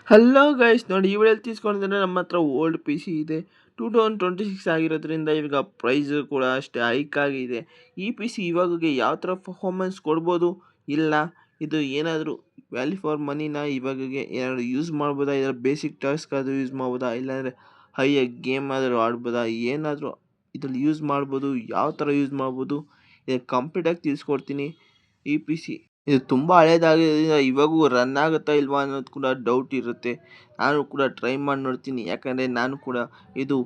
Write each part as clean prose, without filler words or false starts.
Hello guys, ನೋಡಿ ಈ ವಿಡಿಯೋಲಿ ತೀಸ್ಕೊಂಡಿದ್ರೆ ನಮ್ಮ ಹತ್ರ ಓಲ್ಡ್ ಪಿ ಸಿ ಇದೆ. 2026 ಆಗಿರೋದ್ರಿಂದ ಇವಾಗ ಪ್ರೈಸ್ ಕೂಡ ಅಷ್ಟೇ ಹೈಕ್ ಆಗಿದೆ. ಈ ಪಿ ಸಿ ಇವಾಗಗೆ ಯಾವ ಥರ ಪರ್ಫಾರ್ಮೆನ್ಸ್ ಕೊಡ್ಬೋದು, ಇಲ್ಲ ಇದು ಏನಾದರೂ ವ್ಯಾಲ್ಯೂ ಫಾರ್ ಮನಿನ ಇವಾಗಗೆ ಏನಾದರೂ ಯೂಸ್ ಮಾಡ್ಬೋದಾ, ಇದರ ಬೇಸಿಕ್ ಟಾಸ್ಕ್ ಆದರೂ ಯೂಸ್ ಮಾಡ್ಬೋದಾ, ಇಲ್ಲಾಂದರೆ ಹೈಯಾಗಿ ಗೇಮ್ ಆದರೂ ಆಡ್ಬೋದಾ, ಏನಾದರೂ ಇದ್ರಲ್ಲಿ ಯೂಸ್ ಮಾಡ್ಬೋದು, ಯಾವ ಥರ ಯೂಸ್ ಮಾಡ್ಬೋದು ಇದಕ್ಕೆ ಕಂಪ್ಲೀಟಾಗಿ ತಿಳಿಸ್ಕೊಡ್ತೀನಿ. ಈ ಪಿ ಸಿ ಇದು ತುಂಬ ಹಳೇದಾಗಿರೋದ್ರಿಂದ ಇವಾಗೂ ರನ್ ಆಗುತ್ತಾ ಇಲ್ವಾ ಅನ್ನೋದು ಕೂಡ ಡೌಟ್ ಇರುತ್ತೆ. ನಾನು ಕೂಡ ಟ್ರೈ ಮಾಡಿ ನೋಡ್ತೀನಿ, ಯಾಕಂದರೆ ನಾನು ಕೂಡ ಇದು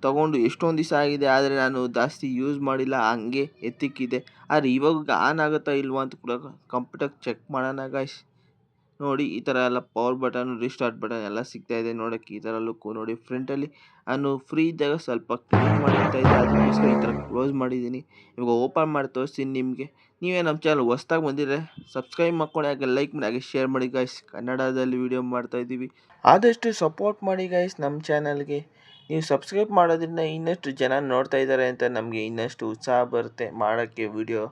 ತಗೊಂಡು ಎಷ್ಟೊಂದು ದಿವಸ ಆಗಿದೆ, ಆದರೆ ನಾನು ಜಾಸ್ತಿ ಯೂಸ್ ಮಾಡಿಲ್ಲ, ಹಂಗೆ ಎತ್ತಿಕ್ಕಿದೆ. ಆದರೆ ಇವಾಗ ಆನ್ ಆಗುತ್ತಾ ಇಲ್ವಾ ಅಂತ ಕೂಡ ಕಂಪ್ಲೀಟಾಗಿ ಚೆಕ್ ಮಾಡೋಣ ಗೈಸ್. ನೋಡಿ ಈ ಥರ ಎಲ್ಲ ಪವರ್ ಬಟನ್, ರಿಸ್ಟಾರ್ಟ್ ಬಟನ್ ಎಲ್ಲ ಸಿಗ್ತಾ ಇದೆ ನೋಡೋಕ್ಕೆ. ಈ ಥರ ಲುಕ್ಕು ನೋಡಿ. ಫ್ರಂಟಲ್ಲಿ ನಾನು ಫ್ರೀ ಇದ್ದಾಗ ಸ್ವಲ್ಪ ಕ್ಲೀನ್ ಮಾಡಿರ್ತಾ ಇದ್ದೆ, ಅದಕ್ಕೋಸ್ಕರ ಈ ಥರ ಕ್ಲೋಸ್ ಮಾಡಿದ್ದೀನಿ. ಇವಾಗ ಓಪನ್ ಮಾಡಿ ತೋರಿಸ್ತೀನಿ ನಿಮಗೆ. ನೀವೇ ನಮ್ಮ ಚಾನಲ್ ಹೊಸ್ದಾಗಿ ಬಂದಿದ್ರೆ ಸಬ್ಸ್ಕ್ರೈಬ್ ಮಾಡ್ಕೊಂಡು, ಹಾಗೆ ಲೈಕ್ ಮಾಡಿ, ಹಾಗೆ ಶೇರ್ ಮಾಡಿ ಗೈಸ್. ಕನ್ನಡದಲ್ಲಿ ವೀಡಿಯೋ ಮಾಡ್ತಾಯಿದ್ದೀವಿ, ಆದಷ್ಟು ಸಪೋರ್ಟ್ ಮಾಡಿ ಗೈಸ್ ನಮ್ಮ ಚಾನಲ್ಗೆ. ನೀವು ಸಬ್ಸ್ಕ್ರೈಬ್ ಮಾಡೋದ್ರಿಂದ ಇನ್ನಷ್ಟು ಜನ ನೋಡ್ತಾ ಇದ್ದಾರೆ ಅಂತ ನಮಗೆ ಇನ್ನಷ್ಟು ಉತ್ಸಾಹ ಬರುತ್ತೆ ಮಾಡೋಕ್ಕೆ ವೀಡಿಯೋ.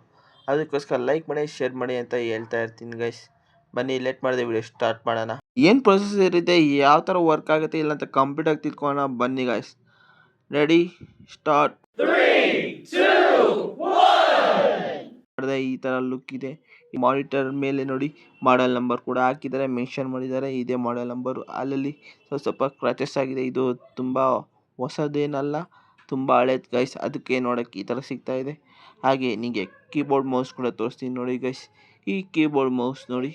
ಅದಕ್ಕೋಸ್ಕರ ಲೈಕ್ ಮಾಡಿ, ಶೇರ್ ಮಾಡಿ ಅಂತ ಹೇಳ್ತಾ ಇರ್ತೀನಿ ಗೈಸ್. ಬನ್ನಿ ಲೇಟ್ ಮಾಡಿದೆ ವಿಡಿಯೋ ಸ್ಟಾರ್ಟ್ ಮಾಡೋಣ. ಏನು ಪ್ರೊಸೆಸರ್ ಇದೆ, ಯಾವ ಥರ ವರ್ಕ್ ಆಗುತ್ತೆ ಇಲ್ಲ ಅಂತ ಕಂಪ್ಲೀಟಾಗಿ ತಿಳ್ಕೊಳ್ಳೋಣ ಬನ್ನಿ ಗೈಸ್. Ready, start. ಈ ಥರ ಲುಕ್ ಇದೆ. ಈ ಮಾನಿಟರ್ ಮೇಲೆ ನೋಡಿ ಮಾಡೆಲ್ ನಂಬರ್ ಕೂಡ ಹಾಕಿದ್ದಾರೆ, ಮೆನ್ಷನ್ ಮಾಡಿದ್ದಾರೆ, ಇದೇ ಮಾಡೆಲ್ ನಂಬರು. ಅಲ್ಲಲ್ಲಿ ಸ್ವಲ್ಪ ಕ್ರಾಚಸ್ ಆಗಿದೆ. ಇದು ತುಂಬ ಹೊಸದೇನಲ್ಲ, ತುಂಬ ಹಳೇದು ಗೈಸ್. ಅದಕ್ಕೆ ನೋಡೋಕ್ಕೆ ಈ ಥರ ಸಿಗ್ತಾ ಇದೆ. ಹಾಗೆ ನಿಮಗೆ ಕೀಬೋರ್ಡ್ ಮೌಸ್ ಕೂಡ ತೋರಿಸ್ತೀನಿ ನೋಡಿ ಗೈಸ್. ಈ ಕೀಬೋರ್ಡ್ ಮೌಸ್ ನೋಡಿ,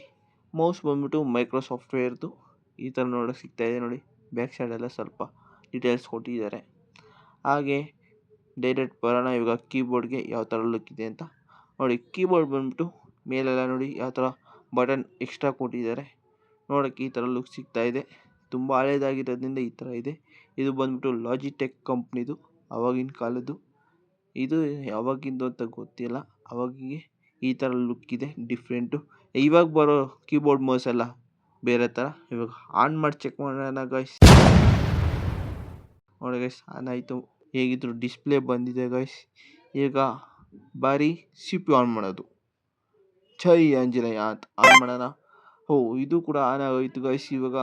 ಮೌಸ್ ಬಂದ್ಬಿಟ್ಟು ಮೈಕ್ರೋಸಾಫ್ಟ್ವೇರ್ದು ಈ ಥರ ನೋಡೋಕೆ ಸಿಗ್ತಾ ಇದೆ ನೋಡಿ. ಬ್ಯಾಕ್ ಸೈಡೆಲ್ಲ ಸ್ವಲ್ಪ ಡೀಟೇಲ್ಸ್ ಕೊಟ್ಟಿದ್ದಾರೆ. ಹಾಗೆ ಡೈರೆಕ್ಟ್ ಬರೋಣ ಇವಾಗ ಕೀಬೋರ್ಡ್ಗೆ ಯಾವ ಥರ ಲುಕ್ ಇದೆ ಅಂತ ನೋಡಿ. ಕೀಬೋರ್ಡ್ ಬಂದ್ಬಿಟ್ಟು ಮೇಲೆಲ್ಲ ನೋಡಿ ಯಾವ ಥರ ಬಟನ್ ಎಕ್ಸ್ಟ್ರಾ ಕೊಟ್ಟಿದ್ದಾರೆ, ನೋಡೋಕ್ಕೆ ಈ ಥರ ಲುಕ್ ಸಿಗ್ತಾ ಇದೆ. ತುಂಬ ಹಳೇದಾಗಿರೋದ್ರಿಂದ ಈ ಥರ ಇದೆ. ಇದು ಬಂದ್ಬಿಟ್ಟು ಲಾಜಿಟೆಕ್ ಕಂಪ್ನಿದು, ಆವಾಗಿನ ಕಾಲದ್ದು. ಇದು ಯಾವಾಗಿಂದು ಅಂತ ಗೊತ್ತಿಲ್ಲ, ಅವಾಗಿಗೆ ಈ ಥರ ಲುಕ್ ಇದೆ ಡಿಫ್ರೆಂಟು. ಇವಾಗ ಬರೋ ಕೀಬೋರ್ಡ್ ಮೌಸ್ ಎಲ್ಲ ಬೇರೆ ಥರ. ಇವಾಗ ಆನ್ ಮಾಡಿ ಚೆಕ್ ಮಾಡೋಣ ಗೈಸ್. ನೋಡಿ ಗೈಸ್, ಆನ್ ಆಯಿತು. ಹೇಗಿದ್ರು ಡಿಸ್ಪ್ಲೇ ಬಂದಿದೆ ಗೈಸ್. ಈಗ ಬಾರಿ ಸಿ ಪಿ ಆನ್ ಮಾಡೋದು. ಜೈ ಆಂಜನೇಯ ಅಂತ ಆನ್ ಮಾಡೋಣ. ಇದು ಕೂಡ ಆನ್ ಆಗೋಯ್ತು ಗೈಸ್. ಇವಾಗ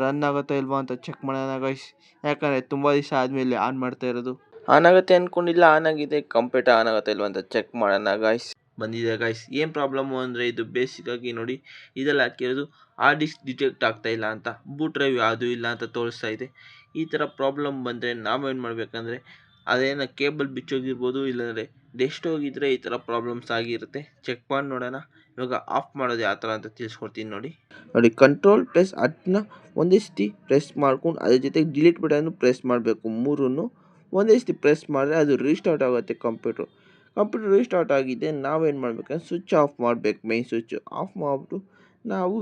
ರನ್ ಆಗುತ್ತಾ ಇಲ್ವಾ ಅಂತ ಚೆಕ್ ಮಾಡೋಣ ಗೈಸ್, ಯಾಕಂದರೆ ತುಂಬ ದಿವಸ ಆದಮೇಲೆ ಆನ್ ಮಾಡ್ತಾ ಇರೋದು. ಆನ್ ಆಗುತ್ತೆ ಅಂದ್ಕೊಂಡಿಲ್ಲ, ಆನ್ ಆಗಿದೆ. ಕಂಪ್ಲೀಟ್ ಆನ್ ಆಗುತ್ತೆ ಇಲ್ವಾ ಅಂತ ಚೆಕ್ ಮಾಡೋಣ ಗೈಸ್. ಬಂದಿದೆ ಗೈಸ್. ಏನು ಪ್ರಾಬ್ಲಮ್ಮು ಅಂದರೆ ಇದು ಬೇಸಿಕ್ಕಾಗಿ ನೋಡಿ, ಇದೆಲ್ಲ ಹಾಕಿರೋದು ಹಾರ್ಡ್ ಡಿಸ್ಕ್ ಡಿಟೆಕ್ಟ್ ಆಗ್ತಾ ಇಲ್ಲ ಅಂತ, ಬೂಟ್ ಡ್ರೈವ್ ಯಾವುದೂ ಇಲ್ಲ ಅಂತ ತೋರಿಸ್ತಾ ಇದೆ. ಈ ಥರ ಪ್ರಾಬ್ಲಮ್ ಬಂದರೆ ನಾವೇನು ಮಾಡಬೇಕಂದ್ರೆ, ಅದೇನೋ ಕೇಬಲ್ ಬಿಚ್ಚೋಗಿರ್ಬೋದು, ಇಲ್ಲಾಂದರೆ ಡೆಸ್ಟ್ ಹೋಗಿದ್ರೆ ಈ ಥರ ಪ್ರಾಬ್ಲಮ್ಸ್ ಆಗಿರುತ್ತೆ. ಚೆಕ್ ಮಾಡಿ ನೋಡೋಣ. ಇವಾಗ ಆಫ್ ಮಾಡೋದು ಯಾವ ಥರ ಅಂತ ತಿಳಿಸ್ಕೊಡ್ತೀನಿ ನೋಡಿ. ಕಂಟ್ರೋಲ್ ಪ್ಲಸ್ ಅದನ್ನ ಒಂದೇ ಸತಿ ಪ್ರೆಸ್ ಮಾಡ್ಕೊಂಡು ಅದ್ರ ಜೊತೆಗೆ ಡಿಲೀಟ್ ಬಟನ್ನು ಪ್ರೆಸ್ ಮಾಡಬೇಕು. ಮೂರನ್ನು ಒಂದೇ ಸತಿ ಪ್ರೆಸ್ ಮಾಡಿದ್ರೆ ಅದು ರೀಸ್ಟಾರ್ಟ್ ಆಗುತ್ತೆ ಕಂಪ್ಯೂಟ್ರು ರೀಸ್ಟಾರ್ಟ್ ಆಗಿದೆ. ನಾವೇನು ಮಾಡಬೇಕಂದ್ರೆ ಸ್ವಿಚ್ ಆಫ್ ಮಾಡಬೇಕು. ಮೈನ್ ಸ್ವಿಚ್ ಆಫ್ ಮಾಡಿಬಿಟ್ಟು ನಾವು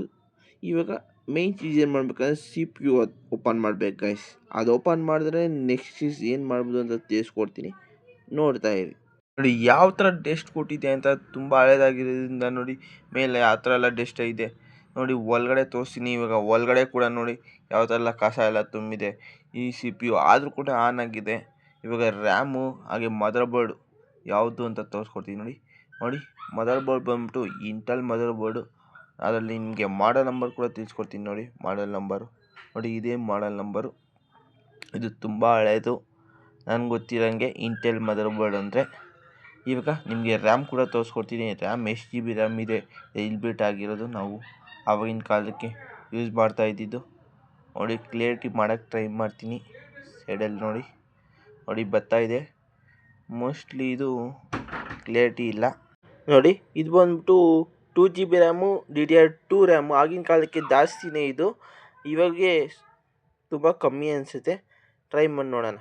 ಇವಾಗ ಮೈನ್ ಚೀಸ್ ಏನು ಮಾಡಬೇಕಂದ್ರೆ ಸಿ ಪಿ ಯು ಓಪನ್ ಮಾಡಬೇಕು ಗೈಸ್. ಅದು ಓಪನ್ ಮಾಡಿದ್ರೆ ನೆಕ್ಸ್ಟ್ ಚೀಸ್ ಏನು ಮಾಡ್ಬೋದು ಅಂತ ತಿಳಿಸ್ಕೊಡ್ತೀನಿ, ನೋಡ್ತಾ ಇರಿ. ನೋಡಿ ಯಾವ ಥರ ಡೆಸ್ಟ್ ಕೊಟ್ಟಿದೆ ಅಂತ. ತುಂಬ ಹಳೇದಾಗಿರೋದ್ರಿಂದ ನೋಡಿ ಮೇಲೆ ಆ ಥರ ಎಲ್ಲ ಡೆಸ್ಟ್ ಇದೆ ನೋಡಿ. ಒಳಗಡೆ ತೋರಿಸ್ತೀನಿ ಇವಾಗ. ಒಳಗಡೆ ಕೂಡ ನೋಡಿ ಯಾವ ಥರ ಎಲ್ಲ ಕಸ ಎಲ್ಲ ತುಂಬಿದೆ. ಈ ಸಿ ಪಿ ಯು ಆದರೂ ಕೂಡ ಆನ್ ಆಗಿದೆ. ಇವಾಗ ರ್ಯಾಮು ಹಾಗೆ ಮದರ್ ಬೋರ್ಡು ಯಾವುದು ಅಂತ ತೋರಿಸ್ಕೊಡ್ತೀನಿ ನೋಡಿ. ಮದರ್ ಬೋರ್ಡ್ ಬಂದ್ಬಿಟ್ಟು ಇಂಟೆಲ್ ಮದರ್ ಬೋರ್ಡು. ಅದರಲ್ಲಿ ನಿಮಗೆ ಮಾಡೆಲ್ ನಂಬರ್ ಕೂಡ ತಿಳಿಸ್ಕೊಡ್ತೀನಿ ನೋಡಿ. ಮಾಡೆಲ್ ನಂಬರು ನೋಡಿ, ಇದೇ ಮಾಡೆಲ್ ನಂಬರು. ಇದು ತುಂಬ ಹಳೇದು, ನನಗೆ ಗೊತ್ತಿರೋಂಗೆ ಇಂಟೆಲ್ ಮದರ್ ಬೋರ್ಡ್ ಅಂದರೆ. ಇವಾಗ ನಿಮಗೆ ರ್ಯಾಮ್ ಕೂಡ ತೋರಿಸ್ಕೊಡ್ತೀನಿ. ರ್ಯಾಮ್ ಎಷ್ಟು GB ರ್ಯಾಮ್ ಇದೆ, ಇಲ್ಬಿಟ್ ಆಗಿರೋದು. ನಾವು ಆವಾಗಿನ ಕಾಲಕ್ಕೆ ಯೂಸ್ ಮಾಡ್ತಾ ಇದ್ದಿದ್ದು ನೋಡಿ. ಕ್ಲಿಯರಿಟಿ ಮಾಡೋಕ್ಕೆ ಟ್ರೈ ಮಾಡ್ತೀನಿ. ಸೈಡಲ್ಲಿ ನೋಡಿ ಬರ್ತಾ ಇದೆ. ಮೋಸ್ಟ್ಲಿ ಇದು ಕ್ಲಿಯರಿಟಿ ಇಲ್ಲ ನೋಡಿ. ಇದು ಬಂದ್ಬಿಟ್ಟು 2 GB ರ್ಯಾಮು, DDR2 ರ್ಯಾಮು. ಆಗಿನ ಕಾಲಕ್ಕೆ ಜಾಸ್ತಿನೇ ಇದು, ಇವಾಗೆ ತುಂಬ ಕಮ್ಮಿ ಅನಿಸುತ್ತೆ. ಟ್ರೈ ಮಾಡಿ ನೋಡೋಣ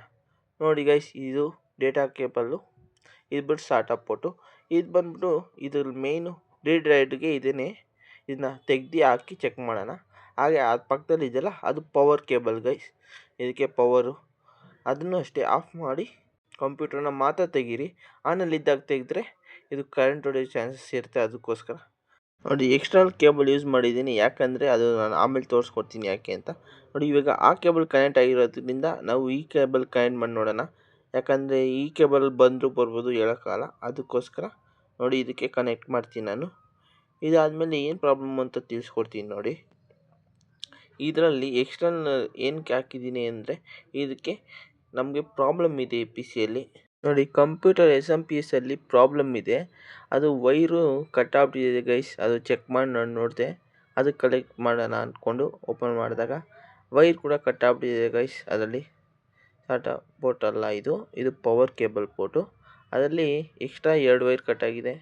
ನೋಡಿ ಗೈಸ್. ಇದು ಡೇಟಾ ಕೇಬಲ್ಲು, ಇದು ಬಿಟ್ಟು ಸ್ಟಾರ್ಟಪ್ ಪೋರ್ಟು. ಇದು ಬಂದ್ಬಿಟ್ಟು ಇದ್ರ ಮೇಯ್ನು ರೀಡ್ ರೈಟ್ಗೆ ಇದೇನೆ. ಇದನ್ನ ತೆಗ್ದು ಹಾಕಿ ಚೆಕ್ ಮಾಡೋಣ. ಹಾಗೆ ಅದು ಪಕ್ಕದಲ್ಲಿ ಇದೆಯಲ್ಲ, ಅದು ಪವರ್ ಕೇಬಲ್ ಗೈಸ್. ಇದಕ್ಕೆ ಪವರು. ಅದನ್ನು ಅಷ್ಟೇ ಆಫ್ ಮಾಡಿ ಕಂಪ್ಯೂಟರ್ನ ಮಾತ್ರ ತೆಗೀರಿ. ಆನಲ್ಲಿದ್ದಾಗ ತೆಗೆದ್ರೆ ಇದು ಕರೆಂಟ್ ಹೊಡೆಯೋ ಚಾನ್ಸಸ್ ಇರುತ್ತೆ. ಅದಕ್ಕೋಸ್ಕರ ನೋಡಿ ಎಕ್ಸ್ಟರ್ನಲ್ ಕೇಬಲ್ ಯೂಸ್ ಮಾಡಿದ್ದೀನಿ, ಯಾಕಂದರೆ ಅದು ನಾನು ಆಮೇಲೆ ತೋರಿಸ್ಕೊಡ್ತೀನಿ ಯಾಕೆ ಅಂತ. ನೋಡಿ ಇವಾಗ ಆ ಕೇಬಲ್ ಕನೆಕ್ಟ್ ಆಗಿರೋದ್ರಿಂದ ನಾವು ಈ ಕೇಬಲ್ ಕನೆಕ್ಟ್ ಮಾಡಿ ನೋಡೋಣ. ಯಾಕಂದರೆ ಈ ಕೇಬಲ್ ಬಂದರೂ ಬರ್ಬೋದು, ಹೇಳೋಕ್ಕಾಗಲ್ಲ. ಅದಕ್ಕೋಸ್ಕರ ನೋಡಿ ಇದಕ್ಕೆ ಕನೆಕ್ಟ್ ಮಾಡ್ತೀನಿ ನಾನು. ಇದಾದಮೇಲೆ ಏನು ಪ್ರಾಬ್ಲಮ್ ಅಂತ ತಿಳಿಸ್ಕೊಡ್ತೀನಿ ನೋಡಿ. ಇದರಲ್ಲಿ ಎಕ್ಸ್ಟರ್ನಲ್ ಏನಕ್ಕೆ ಹಾಕಿದ್ದೀನಿ ಅಂದರೆ ಇದಕ್ಕೆ ನಮಗೆ ಪ್ರಾಬ್ಲಮ್ ಇದೆ ಈ ಪಿ ಸಿಯಲ್ಲಿ. ನೋಡಿ, ಕಂಪ್ಯೂಟರ್ SMP-Sಲ್ಲಿ ಪ್ರಾಬ್ಲಮ್ ಇದೆ. ಅದು ವೈರು ಕಟ್ ಆಗ್ಬಿಟ್ಟಿದೆ ಗೈಸ್. ಅದು ಚೆಕ್ ಮಾಡಿ ನಾನು ನೋಡಿದೆ. ಅದು ಕಲೆಕ್ಟ್ ಮಾಡೋಣ ಅಂದ್ಕೊಂಡು ಓಪನ್ ಮಾಡಿದಾಗ ವೈರ್ ಕೂಡ ಕಟ್ ಆಗ್ಬಿಟ್ಟಿದೆ ಗೈಸ್. ಅದರಲ್ಲಿ ಸಾಟಾ ಪೋರ್ಟ್ ಅಲ್ಲ ಇದು ಪವರ್ ಕೇಬಲ್ ಪೋರ್ಟು. ಅದರಲ್ಲಿ ಎಕ್ಸ್ಟ್ರಾ 2 ವೈರ್ ಕಟ್ ಆಗಿದೆ.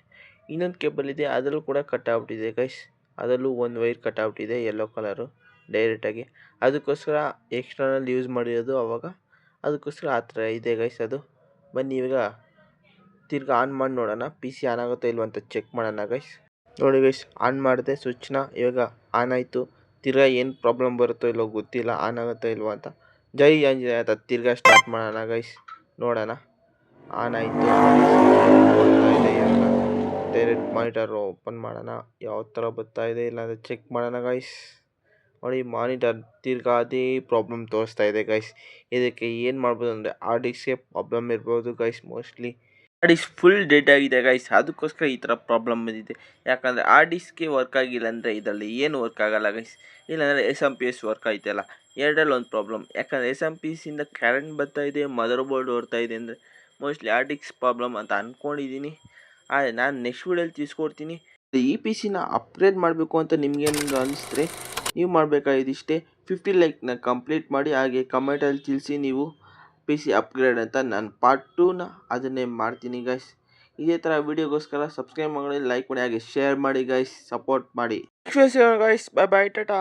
ಇನ್ನೊಂದು ಕೇಬಲ್ ಇದೆ, ಅದರಲ್ಲೂ ಕೂಡ ಕಟ್ ಆಗ್ಬಿಟ್ಟಿದೆ ಗೈಸ್. ಅದರಲ್ಲೂ ಒಂದು ವೈರ್ ಕಟ್ ಆಗ್ಬಿಟ್ಟಿದೆ ಯೆಲ್ಲೋ ಕಲರು ಡೈರೆಕ್ಟಾಗಿ. ಅದಕ್ಕೋಸ್ಕರ ಎಕ್ಸ್ಟರ್ನಲ್ ಯೂಸ್ ಮಾಡಿರೋದು ಅವಾಗ. ಅದಕ್ಕೋಸ್ಕರ ಆ ಥರ ಇದೆ ಗೈಸ್ ಅದು. ಬನ್ನಿ ಇವಾಗ ತಿರ್ಗಿ ಆನ್ ಮಾಡಿ ನೋಡೋಣ, ಪಿ ಸಿ ಆನ್ ಆಗುತ್ತೋ ಇಲ್ವ ಅಂತ ಚೆಕ್ ಮಾಡೋಣ ಗೈಸ್. ನೋಡಿ ಗೈಸ್, ಆನ್ ಮಾಡಿದೆ ಸ್ವಿಚ್ನ. ಇವಾಗ ಆನ್ ಆಯಿತು. ತಿರ್ಗಾ ಏನು ಪ್ರಾಬ್ಲಮ್ ಬರುತ್ತೋ ಇಲ್ಲೋ ಗೊತ್ತಿಲ್ಲ, ಆನ್ ಆಗುತ್ತೋ ಇಲ್ವೋ ಅಂತ. ಜೈ ಆಂಜನೇಯ ಅಂತ ತಿರ್ಗಾ ಸ್ಟಾರ್ಟ್ ಮಾಡೋಣ ಗೈಸ್, ನೋಡೋಣ. ಆನ್ ಆಯಿತು. ಬರ್ತಾ ಇದೆ ಇವಾಗ. ಡೈರೆಕ್ಟ್ ಮಾನಿಟರ್ ಓಪನ್ ಮಾಡೋಣ, ಯಾವ ಥರ ಬರ್ತಾ ಇದೆ ಇಲ್ಲ ಅಂತ ಚೆಕ್ ಮಾಡೋಣ ಗೈಸ್. ನೋಡಿ, ಮಾನಿಟರ್ ತಿರ್ಗಾ ಅದೇ ಪ್ರಾಬ್ಲಮ್ ತೋರಿಸ್ತಾ ಇದೆ ಗೈಸ್. ಇದಕ್ಕೆ ಏನು ಮಾಡ್ಬೋದು ಅಂದರೆ ಹಾರ್ಡ್ ಡಿಸ್ಕ್ಗೆ ಪ್ರಾಬ್ಲಮ್ ಇರ್ಬೋದು guys. Mostly hard disk full dead ಆಗಿದೆ ಗೈಸ್. ಅದಕ್ಕೋಸ್ಕರ ಈ ಥರ ಪ್ರಾಬ್ಲಮ್ ಬಂದಿದೆ. ಯಾಕಂದರೆ ಹಾರ್ಡ್ ಡಿಸ್ಕ್ಗೆ ವರ್ಕ್ ಆಗಿಲ್ಲ ಅಂದರೆ ಇದರಲ್ಲಿ ಏನು ವರ್ಕ್ ಆಗಲ್ಲ ಗೈಸ್. ಇಲ್ಲಾಂದರೆ SMP-S ವರ್ಕ್ ಆಯ್ತಲ್ಲ, ಎರಡರಲ್ಲಿ ಒಂದು ಪ್ರಾಬ್ಲಮ್. ಯಾಕಂದರೆ SMP-Sಯಿಂದ ಕರೆಂಟ್ ಬರ್ತಾ ಇದೆ, ಮದರ್ ಬೋರ್ಡ್ ಓಡ್ತಾ ಇದೆ ಅಂದರೆ ಮೋಸ್ಟ್ಲಿ ಹಾರ್ಡ್ ಡಿಸ್ಕ್ ಪ್ರಾಬ್ಲಮ್ ಅಂತ ಅಂದ್ಕೊಂಡಿದ್ದೀನಿ. ಆದರೆ ನಾನು ನೆಕ್ಸ್ಟ್ ವೀಡಿಯೋಲಿ ತಿಳಿಸ್ಕೊಡ್ತೀನಿ. ಈ ಪಿ ಸಿನ ಅಪ್ಗ್ರೇಡ್ ಮಾಡಬೇಕು ಅಂತ ನಿಮ್ಗೇನಾದ್ರು ಅನಿಸಿದ್ರೆ ನೀವು ಮಾಡಬೇಕಾಗಿದ್ದಿಷ್ಟೇ 50 ಲೈಕ್ನ ಕಂಪ್ಲೀಟ್ ಮಾಡಿ. ಹಾಗೆ ಕಮೆಂಟಲ್ಲಿ ತಿಳಿಸಿ ನೀವು ಪಿ ಸಿ ಅಪ್ಗ್ರೇಡ್ ಅಂತ. ನಾನು ಪಾರ್ಟ್ 2ನ ಅದನ್ನೇ ಮಾಡ್ತೀನಿ ಗೈಸ್. ಇದೇ ಥರ ವೀಡಿಯೋಗೋಸ್ಕರ ಸಬ್ಸ್ಕ್ರೈಬ್ ಮಾಡಿ, ಲೈಕ್ ಮಾಡಿ, ಹಾಗೆ ಶೇರ್ ಮಾಡಿ ಗೈಸ್, ಸಪೋರ್ಟ್ ಮಾಡಿ. Guys, bye bye, Tata.